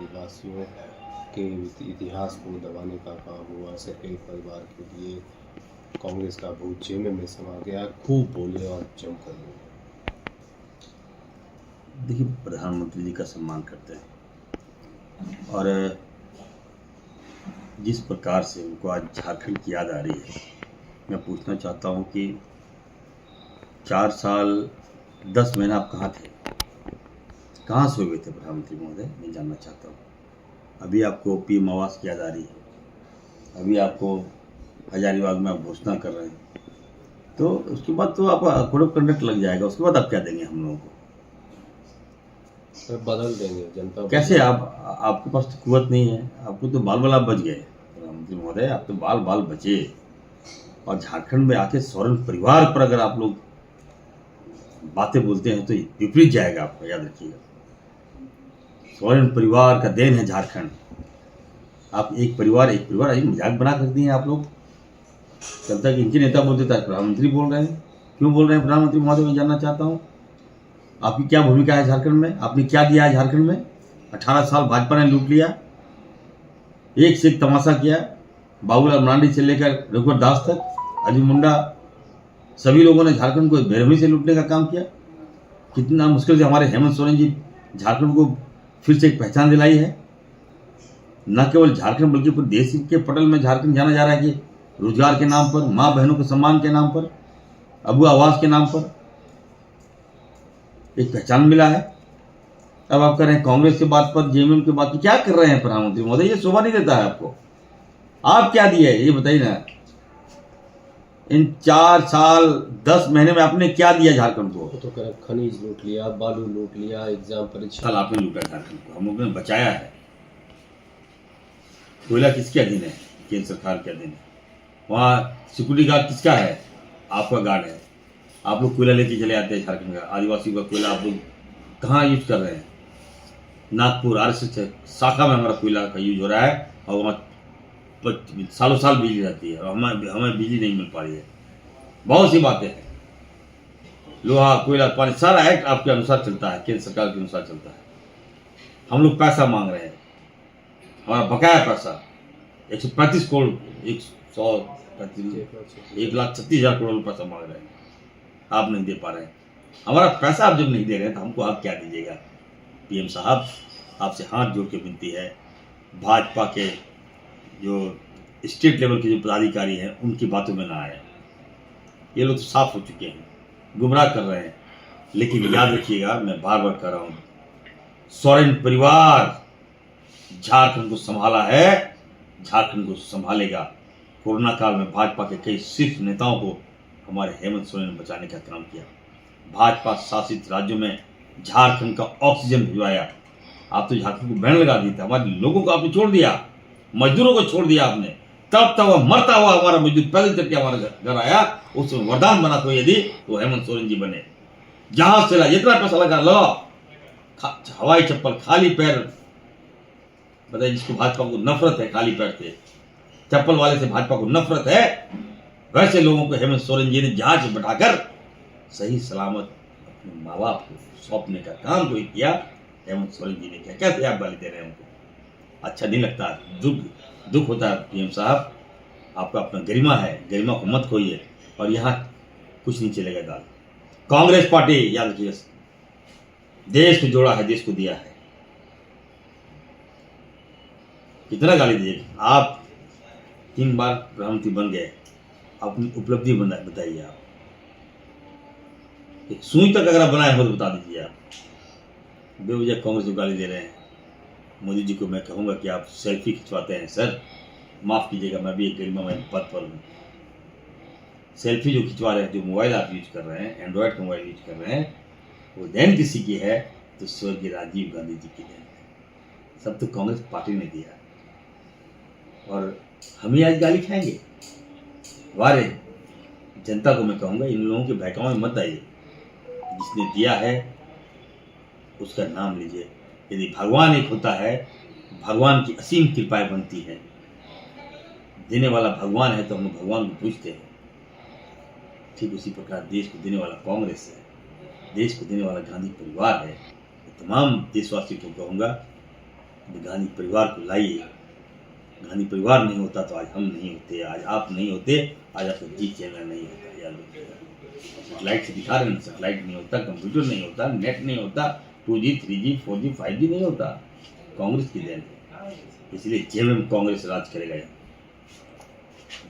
आदिवासियों के इतिहास को दबाने का काम हुआ। ऐसे कई परिवार के लिए कांग्रेस का भूत जेब में समा गया। खूब बोले और जमकर बोले। देखिए, प्रधानमंत्री जी का सम्मान करते हैं और जिस प्रकार से उनको आज झारखंड की याद आ रही है, मैं पूछना चाहता हूं कि 4 साल 10 महीना आप कहाँ थे, कहाँ सोए हुए थे प्रधानमंत्री महोदय? मैं जानना चाहता हूँ। अभी आपको पीएम आवास की याद आ रही है, अभी आपको हजारीबाग में आप घोषणा कर रहे हैं, तो उसके बाद तो आप कोड ऑफ कंडक्ट लग जाएगा। उसके बाद आप क्या देंगे हम लोगों को? बदल देंगे जनता। कैसे? आपके पास तो कुवत नहीं है, आपको तो बाल आप बच गए प्रधानमंत्री महोदय, आप तो बाल बचे। और झारखंड में आके सोरेन परिवार पर अगर आप लोग बातें बोलते हैं तो विपरीत जाएगा आपका, याद रखिएगा। सोरेन परिवार का देन है झारखंड। आप एक परिवार एक मजाक बना कर दिए आप लोग। जब तक इनके नेता बोलते थे प्रधानमंत्री बोल रहे हैं। क्यों बोल रहे हैं प्रधानमंत्री महोदय? मैं जानना चाहता हूँ आपकी क्या भूमिका है झारखंड में, आपने क्या दिया है झारखंड में? 18 साल भाजपा ने लूट लिया, एक से एक तमाशा किया। बाबूलाल मरांडी से लेकर रघुवर दास तक, अजय मुंडा, सभी लोगों ने झारखंड को बेरहमी से लूटने का काम किया। कितना मुश्किल से हमारे हेमंत सोरेन जी झारखंड को फिर से एक पहचान दिलाई है। न केवल झारखंड बल्कि पूरे देश के पटल में झारखंड जाना जा रहा है कि रोजगार के नाम पर, माँ बहनों के सम्मान के नाम पर, अबू आवास के नाम पर एक पहचान मिला है। अब आप कह रहे हैं कांग्रेस के बात पर, जेएमएम के बात पर, क्या कर रहे हैं प्रधानमंत्री महोदय? ये शोभा नहीं देता है आपको। आप क्या दिए ये बताइए ना। इन 4 साल 10 महीने में आपने क्या दिया झारखंड को? तो कह खनिज लूट लिया, बालू लूट लिया, एग्जाम परीक्षा। कल आपने लूटा झारखंड को, हम लोगों ने बचाया है। कोयला किसके अधीन है? केंद्र सरकार के अधीन है। वहाँ सिक्योरिटी गार्ड किसका है? आपका गार्ड है। आप लोग कोयला लेके चले आते हैं झारखंड का, आदिवासी का कोयला आप लोग कहाँ यूज कर रहे हैं? नागपुर आरएसएस शाखा में हमारा कोयला का यूज हो रहा है और वहाँ सालों साल बिजली रहती है और हमें बिजली नहीं मिल पा रही है। बहुत सी बातें हैं। लोहा, कोयला, पानी, सारा एक्ट आपके अनुसार चलता है, केंद्र सरकार के अनुसार चलता है। हम लोग पैसा मांग रहे हैं, हमारा बकाया पैसा 135 करोड़ 1,36,000 करोड़ पैसा मांग रहे हैं, आप नहीं दे पा रहे हैं। हमारा पैसा आप जब नहीं दे रहे हैं तो हमको आप क्या दीजिएगा? पीएम साहब, आपसे हाथ जोड़ के विनती है, भाजपा के जो स्टेट लेवल के जो पदाधिकारी हैं उनकी बातों में ना आए। ये लोग तो साफ हो चुके हैं, गुमराह कर रहे हैं। लेकिन याद रखिएगा, मैं बार बार कह रहा हूँ, सोरेन परिवार झारखंड को संभाला है, झारखंड को संभालेगा। कोरोना काल में भाजपा के कई शीर्ष नेताओं को हमारे हेमंत सोरेन ने बचाने का काम किया। भाजपा शासित राज्यों में झारखंड का ऑक्सीजन भिजवाया। आप तो झारखंड को बैन लगा दिए थे, हमारे लोगों को आपने छोड़ दिया, मजदूरों को छोड़ दिया आपने। तब वह मरता हुआ हमारा मजदूर पैदल चल के हमारे घर आया, उसमें वरदान बना कोई यदि तो हेमंत सोरेन जी बने। जहां से जितना पैसा लगा लो, हवाई चप्पल खाली पैर, बताइए जिसको भाजपा को नफरत है खाली पैर से, चप्पल वाले से भाजपा को नफरत है, वैसे लोगों को हेमंत सोरेन जी ने जहाज में बैठाकर सही सलामत अपने माँ बाप को सौंपने का काम जो किया हेमंत सोरेन जी ने किया। कैसे आप गाली दे रहे हैं उनको? अच्छा नहीं लगता, दुख होता है। पीएम साहब, आपका अपना गरिमा है, गरिमा को मत खोइए। और यहाँ कुछ नहीं चलेगा दाल। कांग्रेस पार्टी, याद रखिए, देश को जोड़ा है, देश को दिया है। कितना गाली दीजिए? आप 3 बार प्रधानमंत्री बन गए, अपनी उपलब्धि बताइए। आप एक सुई तक अगर आप बनाए हो तो बता दीजिए। आप बेवजह कांग्रेस को गाली दे रहे हैं। मोदी जी को मैं कहूँगा कि आप सेल्फी खिंचवाते हैं। सर माफ़ कीजिएगा, मैं भी एक गरिमामय पद पर हूँ। सेल्फी जो खिंचवा रहे हैं, जो मोबाइल आप यूज कर रहे हैं, एंड्रॉयड मोबाइल यूज कर रहे हैं, वो देन किसी की है तो स्वर्गीय राजीव गांधी जी की देन है। सब तो कांग्रेस पार्टी ने दिया और हम ही आज गाली खाएंगे? हमारे जनता को मैं कहूँगा, इन लोगों के बहकावे में मत आइए। जिसने दिया है उसका नाम लीजिए। यदि भगवान एक होता है, भगवान की असीम कृपाएं बनती है। देने वाला भगवान है तो हम भगवान को पूछते हैं। ठीक उसी प्रकार देश को देने वाला कांग्रेस है, देश को देने वाला गांधी परिवार है। तमाम देशवासियों को कहूँगा, गांधी परिवार को लाइए। गांधी परिवार नहीं होता तो आज हम नहीं होते, आज आप नहीं होते, आज आपका जी चैनल नहीं होता। यार सेटेलाइट से दिखा रहे हैं, सेटेलाइट नहीं होता, कंप्यूटर नहीं होता, नेट नहीं होता, 2G 3G 4G 5G नहीं होता, कांग्रेस की देन है। इसलिए जेएमएम कांग्रेस राज करेगा।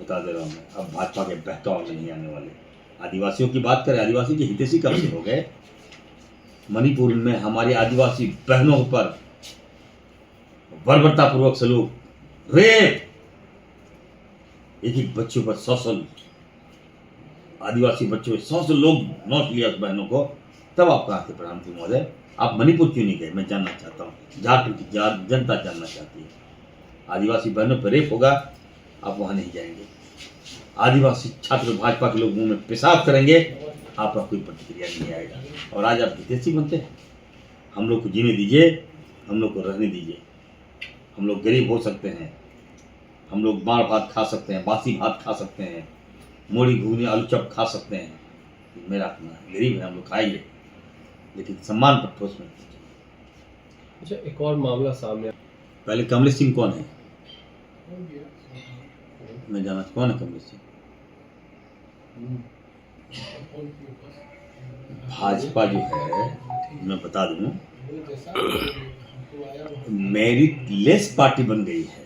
बता दे रहा हूँ मैं, अब भाजपा के बहकाव में नहीं आने वाले। आदिवासियों की बात करें, आदिवासी के हितैषी कब से हो गए? मणिपुर में हमारी आदिवासी बहनों पर बर्बरतापूर्वक सलूक, रेप, एक बच्चों पर 100 आदिवासी बच्चों 100 लोग नोट लिया उस बहनों को। तब आप कहाँ थे प्रधानमंत्री महोदय? आप मणिपुर क्यों नहीं गए? मैं जानना चाहता हूँ, झारखंड की जनता जानना चाहती है। आदिवासी बहनों पर रेप होगा, आप वहां नहीं जाएंगे। आदिवासी छात्र भाजपा के लोग मुंह में पेशाब करेंगे, आपका कोई प्रतिक्रिया नहीं आएगा। और आज आप हितैषी बनते हैं। हम लोग को जीने दीजिए, हम लोग को रहने दीजिए। हम लोग गरीब हो सकते हैं, हम लोग मार भात खा सकते हैं, बासी भात खा सकते हैं, मूढ़ी घुगनी आलू चप खा सकते हैं। मेरा अपना गरीब है, हम लोग खाएंगे, लेकिन सम्मान पर ठोस में। अच्छा, एक और मामला सामने। पहले कमलेश सिंह कौन है? मैं जानना कौन है कमलेश सिंह? भाजपा जो है, मैं बता दूं, मेरिटलेस पार्टी बन गई है।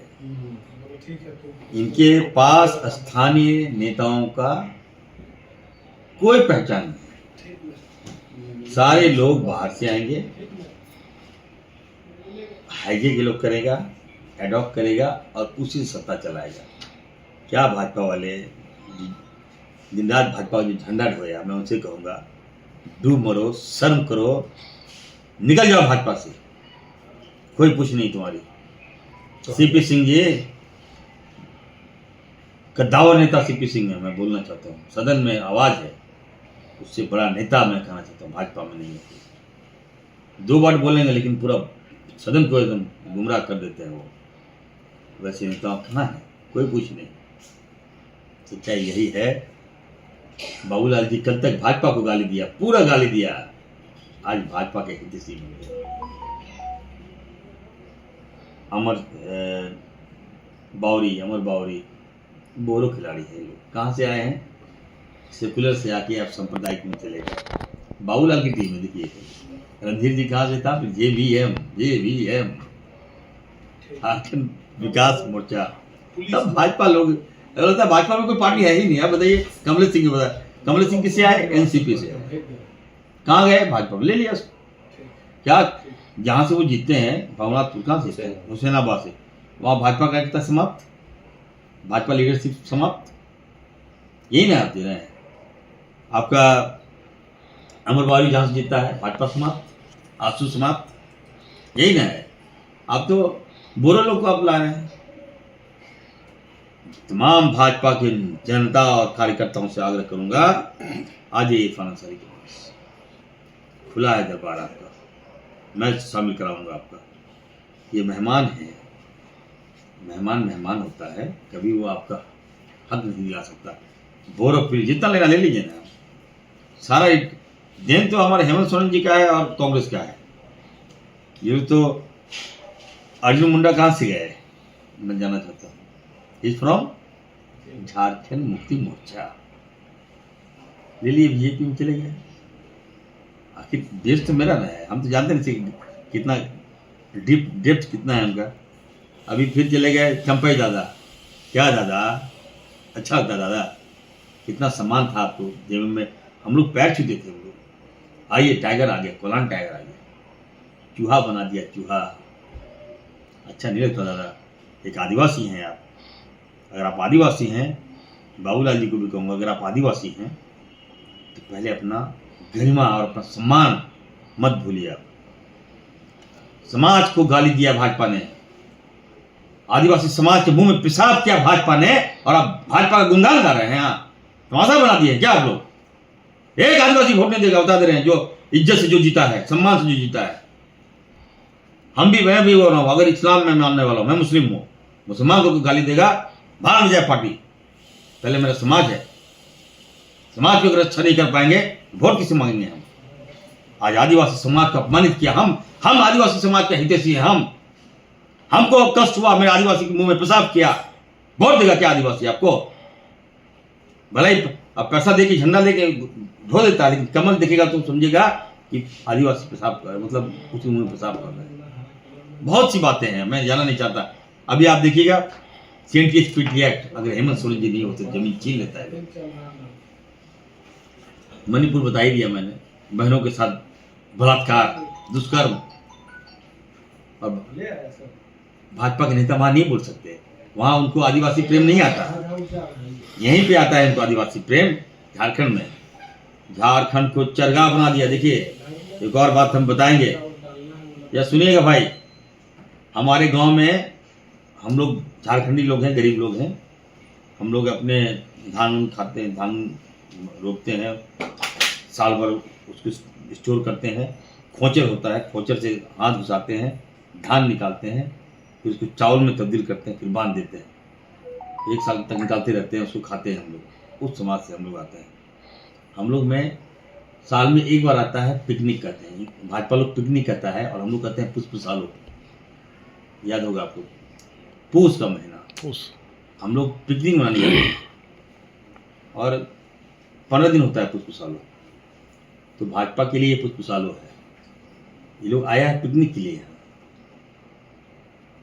इनके पास स्थानीय नेताओं का कोई पहचान नहीं। सारे लोग बाहर से आएंगे, हाईजे के लोग करेगा, एडॉक करेगा और उसी सत्ता चलाएगा। क्या भाजपा वाले दिन रात भाजपा जो झंडा ढोया, मैं उनसे कहूँगा डूब मरो, शर्म करो, निकल जाओ भाजपा से, कोई पूछ नहीं तुम्हारी। सीपी सिंह जी, कद्दावर नेता सीपी सिंह है, मैं बोलना चाहता हूँ। सदन में आवाज है, उससे बड़ा नेता मैं कहना चाहता हूँ भाजपा में नहीं है। 2 बार बोलेंगे लेकिन पूरा सदन को एकदम गुमराह कर देते हैं वो। वैसे नेता कहाँ है? कोई पूछ नहीं। सच्चाई यही है। बाबूलाल जी कल तक भाजपा को गाली दिया, पूरा गाली दिया, आज भाजपा के हितैषी बन गए। अमर बावरी बोरो खिलाड़ी है। लोग कहाँ से आए हैं? सेकुलर से आके आप सांप्रदायिक में चले गए। बाबूलाल की टीम में देखिए, रणधीर जी कहाँ से था? फिर JVM झारखंड विकास मोर्चा। तब भाजपा लोग लगता है भाजपा में कोई पार्टी है ही नहीं। आप बताइए, कमलेश सिंह बताया, कमलेश सिंह किससे आए? NCP से आए। कहाँ गए? भाजपा में ले लिया उसको। क्या जहाँ से वो जीतते हैं, भवनाथपुर कहाँ से? हुसैनाबाद से। वहाँ भाजपा का एकता समाप्त, भाजपा लीडरशिप समाप्त। यही ना आप दे रहे हैं। आपका अमर बावरी जहाँ से जीतता है, भाजपा समाप्त, आंसू समाप्त, यही ना है। आप तो बोरो लोग को आप ला रहे हैं। तमाम भाजपा के जनता और कार्यकर्ताओं से आग्रह करूंगा, आज ये इरफान अंसारी के पास खुला है दरबार आपका, मैं शामिल कराऊंगा आपका। ये मेहमान है, मेहमान होता है, कभी वो आपका हक नहीं दिला सकता। बोरो फिर जितना लेना ले लीजिए ना। सारा देन तो हमारे हेमंत सोरेन जी का है और कांग्रेस का है। ये तो अर्जुन मुंडा कहाँ से गए? मैं जानना चाहता हूँ। Is from Jharkhand Mukti Morcha. ले लिए, बीजेपी में चले गए। आखिर देश तो मेरा ना है, हम तो जानते नहीं कितना डेप्थ कितना है उनका। अभी फिर चले गए चंपई दादा। क्या दादा? अच्छा लगता दादा, कितना सम्मान था आपको। जेब में हम लोग पैर छूते थे। हम लोग आइए, टाइगर आ गया, कोलान टाइगर आ गया, चूहा बना दिया, चूहा। अच्छा नहीं लगता दादा। एक आदिवासी हैं आप। अगर आप आदिवासी हैं, बाबूलाल जी को भी कहूँगा, अगर आप आदिवासी हैं तो पहले अपना गरिमा और अपना सम्मान मत भूलिए। आप समाज को गाली दिया भाजपा ने, आदिवासी समाज के मुंह में पेशाब किया भाजपा ने, और आप भाजपा का गुणगान गा रहे हैं। यहाँ तमाशा बना दिए क्या आप लोग? एक आदिवासी वोट नहीं देगा, बता दे रहे हैं, जो इज्जत से जो जीता है, सम्मान से जो जीता है। हम भी, मैं भी बोल रहा हूँ, अगर इस्लाम में मानने वाला हूँ, मैं मुस्लिम हूँ, मुसलमान को गाली देगा, बाहर में जाए पार्टी। पहले मेरा समाज है, समाज को अगर अच्छा नहीं कर पाएंगे, वोट किसे मांगेंगे हम? आज आदिवासी समाज को अपमानित किया। हम आदिवासी समाज के हितैषी हैं। हम हमको कष्ट हुआ, मेरे आदिवासी के मुंह में पेशाब किया, वोट देगा क्या आदिवासी आपको? भले ही अब पैसा देके झंडा लेके ढो देता है, लेकिन कमल देखेगा तो समझेगा कि आदिवासी पेशाब कर, मतलब उसके मुंह में पेशाब कर रहे हैं। बहुत सी बातें हैं, मैं जाना नहीं चाहता। अभी आप देखिएगा CNTS-PT एक्ट, अगर हेमंत सोरेन जी नहीं होते जमीन छीन लेता है। मणिपुर बता ही दिया मैंने, बहनों के साथ बलात्कार, दुष्कर्म। अब भाजपा के नेता वहां नहीं बोल सकते, वहां उनको आदिवासी प्रेम नहीं आता, यहीं पे आता है इनको आदिवासी प्रेम। झारखंड में, झारखंड को चरगाह बना दिया। देखिए एक और बात हम बताएंगे, या सुनिएगा भाई, हमारे गांव में हम लोग झारखंडी लोग हैं, गरीब लोग हैं, हम लोग अपने धान खाते हैं, धान रोपते हैं, साल भर उसको स्टोर करते हैं, खोचर होता है, खोचर से हाथ घुसाते हैं, धान निकालते हैं, फिर उसको चावल में तब्दील करते हैं, फिर बांध देते हैं, 1 साल तक निकालते रहते हैं, उसको खाते हैं हम लोग। उस समाज से हम लोग आते हैं। हम लोग में साल में एक बार आता है पिकनिक कहते हैं, भाजपा लोग पिकनिक कहता है और हम लोग कहते हैं पुष्पसालो, याद होगा आपको, पूस का महीना हम लोग पिकनिक मनाने जाते हैं और 15 दिन होता है पुष्पसालो। तो भाजपा के लिए पुष्पसालो है, ये लोग आया है पिकनिक के लिए,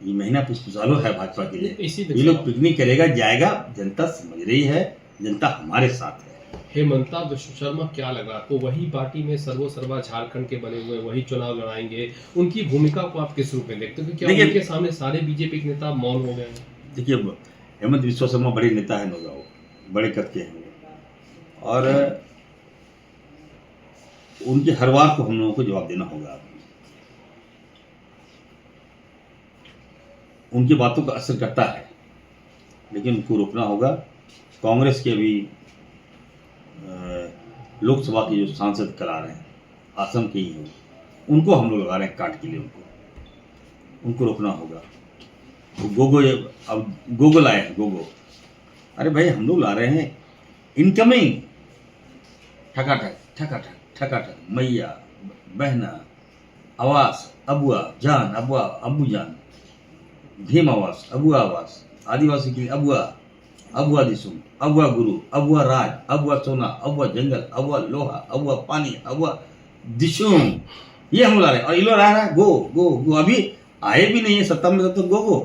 ये महीना पुष्पसालो है भाजपा के लिए। ये लोग पिकनिक करेगा, जाएगा, जनता समझ रही है, जनता हमारे साथ है। हेमंता विश्व शर्मा क्या लग रहा है आपको? वही पार्टी में सर्वा झारखंड के बने हुए, वही चुनाव लड़ाएंगे, उनकी भूमिका को आप किस रूप में देखते हो? क्या उनके सामने सारे बीजेपी के नेता मौन हो गए हैं? देखिए, हेमंत विश्व शर्मा बड़े नेता है, नो डाउट, बड़े कद के हैं, और उनके हर बार को हम लोगों को जवाब देना होगा। उनकी बातों का असर करता है, लेकिन उनको रोकना होगा। कांग्रेस के अभी लोकसभा के जो सांसद करा रहे हैं, असम के ही हैं, उनको हम लोग लगा रहे हैं काट के लिए, उनको रोकना होगा। गोगो, अब गोगो लाए हैं, गोगो, अरे भाई हम लोग ला रहे हैं इनकमिंग, ठकाठक ठकाठक ठकाठक, मैया बहना आवास, अबुआ जान, अबुआ अबू जान, भीम आवास, अबुआ आवास, आदिवासी के लिए अबुआ, अबुआ दिसुम, अबुआ गुरु, अबुआ राज, अबुआ सोना, अबुआ जंगल, अबुआ लोहा, अबुआ पानी, अबुआ दिसुम, ये हम ला रहे हैं। और ये लोग रहा है गो गो गो, अभी आए भी नहीं है सत्ता में, तो गो गो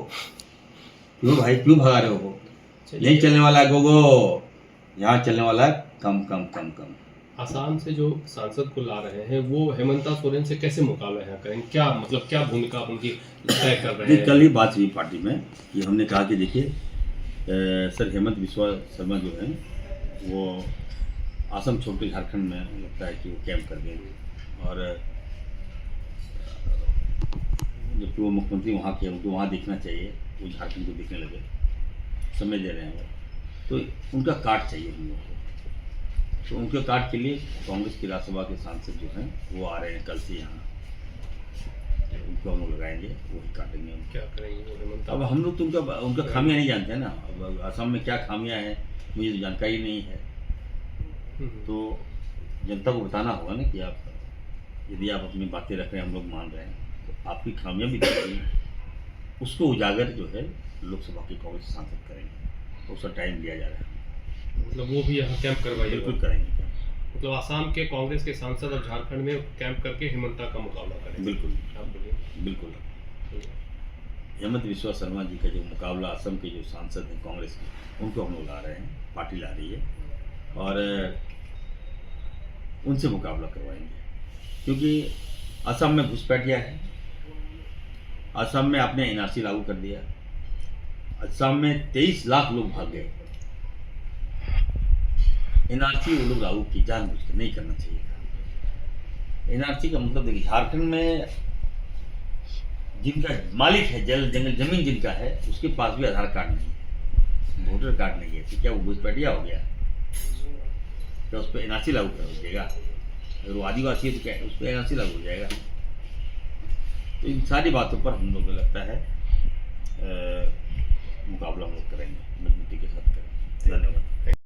क्यों भाई, क्यों भगा रहे हो? नहीं चलने वाला है गो गो, यहाँ चलने वाला है कम कम कम कम। आसाम से जो सांसद को ला रहे हैं, वो हेमंता सोरेन से कैसे मुकाबला यहाँ करेंगे? क्या मतलब क्या भूमिका आप उनकी तय कर रहे हैं? कल ही बात हुई पार्टी में, ये हमने कहा कि देखिए सर, हेमंत विश्व शर्मा जो हैं वो असम छोड़ के झारखंड में लगता है कि वो कैंप कर देंगे, और जबकि वो मुख्यमंत्री वहाँ के, उनको वहाँ देखना चाहिए, वो झारखंड को देखने लगे, समय दे रहे हैं, तो उनका काट चाहिए हम लोग को। तो उनके काट के लिए कांग्रेस की राज्यसभा के सांसद जो हैं वो आ रहे हैं कल से यहाँ, उनको हम लोग लगाएंगे, वही काटेंगे। हम क्या करेंगे वो हेमंता? अब हम लोग तो उनका खामियां नहीं जानते हैं ना, अब असम में क्या खामियां हैं मुझे तो जानकारी नहीं है, तो जनता को बताना होगा ना कि आप, यदि आप अपनी बातें रख रहे हैं, हम लोग मान रहे हैं, तो आपकी खामियां भी दिखेंगी, उसको उजागर जो है लोकसभा के कांग्रेस सांसद करेंगे, उसका टाइम दिया जा रहा है। मतलब वो भी यहाँ कैंप करवाइए? बिल्कुल करेंगे। मतलब आसाम के कांग्रेस के सांसद अब झारखंड में कैंप करके हेमंता का मुकाबला करेंगे? बिल्कुल, आप बोलिए। बिल्कुल। हेमंत विश्व शर्मा जी का जो मुकाबला असम के जो सांसद हैं कांग्रेस के, उनको हम लोग ला रहे हैं, पार्टी ला रही है, और उनसे मुकाबला करवाएंगे, क्योंकि असम में घुसपैठिया है, असम में आपने NRC लागू कर दिया, असम में 23 लाख लोग भाग गए, NRC वो लोग लागू की, जानबूझ के नहीं करना चाहिए था। NRC का मतलब देखिए, झारखंड में जिनका मालिक है, जल जंगल जमीन जिनका है, उसके पास भी आधार कार्ड नहीं है, वोटर कार्ड नहीं है, तो क्या वो घुसपैठिया हो गया? क्या उस पर NRC लागू कर दीजिएगा? अगर वो आदिवासी है तो क्या उस पर NRC लागू हो जाएगा? तो इन सारी बातों पर हम लोग को लगता है मुकाबला हम लोग करेंगे, मजबूती के साथ करेंगे। धन्यवाद।